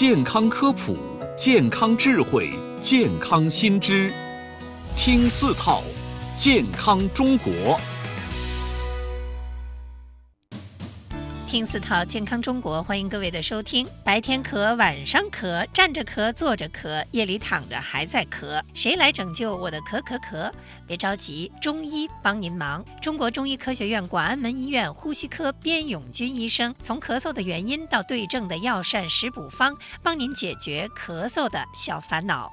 健康科普，健康智慧，健康新知，听4套，健康中国。听4套健康中国，欢迎各位的收听。白天咳，晚上咳，站着咳，坐着咳，夜里躺着还在咳，谁来拯救我的咳？别着急，中医帮您忙。中国中医科学院广安门医院呼吸科边永军医生，从咳嗽的原因到对症的药膳食补方，帮您解决咳嗽的小烦恼。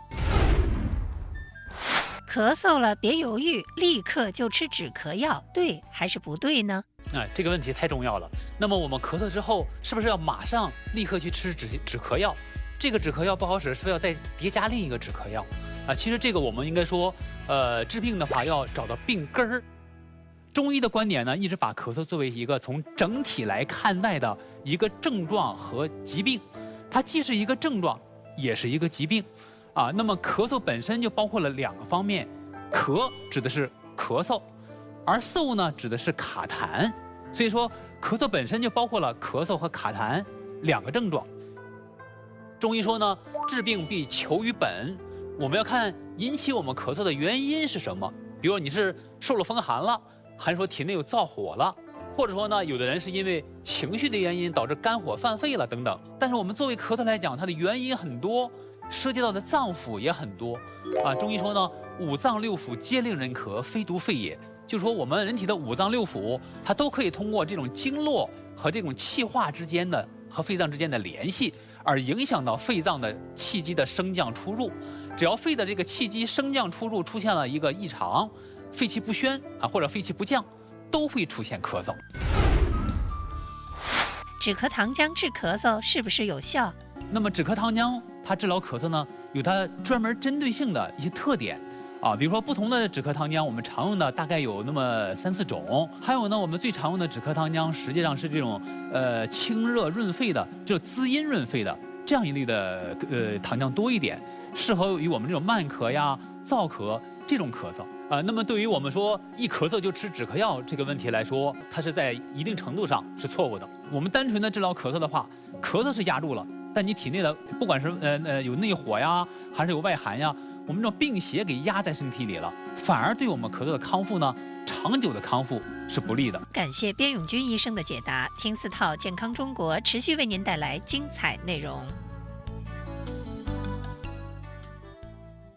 咳嗽了别犹豫，立刻就吃止咳药，对还是不对呢？这个问题太重要了。那么我们咳嗽之后，是不是要马上立刻去吃止咳药？这个止咳药不好使，是不是要再叠加另一个止咳药？其实这个我们应该说，治病的话要找到病根儿。中医的观点呢，一直把咳嗽作为一个从整体来看待的一个症状和疾病，它既是一个症状，也是一个疾病。那么咳嗽本身就包括了2个方面，咳指的是咳嗽，而嗽呢指的是卡痰，所以说咳嗽本身就包括了咳嗽和卡痰2个症状。中医说呢，治病必求于本，我们要看引起我们咳嗽的原因是什么。比如你是受了风寒了，还是说体内有燥火了，或者说呢，有的人是因为情绪的原因导致肝火犯肺了等等。但是我们作为咳嗽来讲，它的原因很多，涉及到的脏腑也很多。中医说呢，5脏6腑皆令人咳，非独肺也。就是说我们人体的5脏6腑，它都可以通过这种经络和这种气化之间的和肺脏之间的联系，而影响到肺脏的气机的升降出入。只要肺的这个气机升降出入出现了一个异常，肺气不宣或者肺气不降，都会出现咳嗽。止咳糖浆治咳嗽是不是有效？那么止咳糖浆它治疗咳嗽呢，有它专门针对性的一些特点。比如说不同的止咳糖浆，我们常用的大概有那么3、4种。还有呢，我们最常用的止咳糖浆实际上是这种清热润肺的，就滋阴润肺的这样一类的糖浆多一点，适合于我们这种慢咳呀、燥咳这种咳嗽。那么对于我们说一咳嗽就吃止咳药这个问题来说，它是在一定程度上是错误的。我们单纯的治疗咳嗽的话，咳嗽是压住了，但你体内的不管是有内火呀，还是有外寒呀，我们这种病邪给压在身体里了，反而对我们咳嗽的康复呢，长久的康复是不利的。感谢边永军医生的解答。听4套健康中国持续为您带来精彩内容。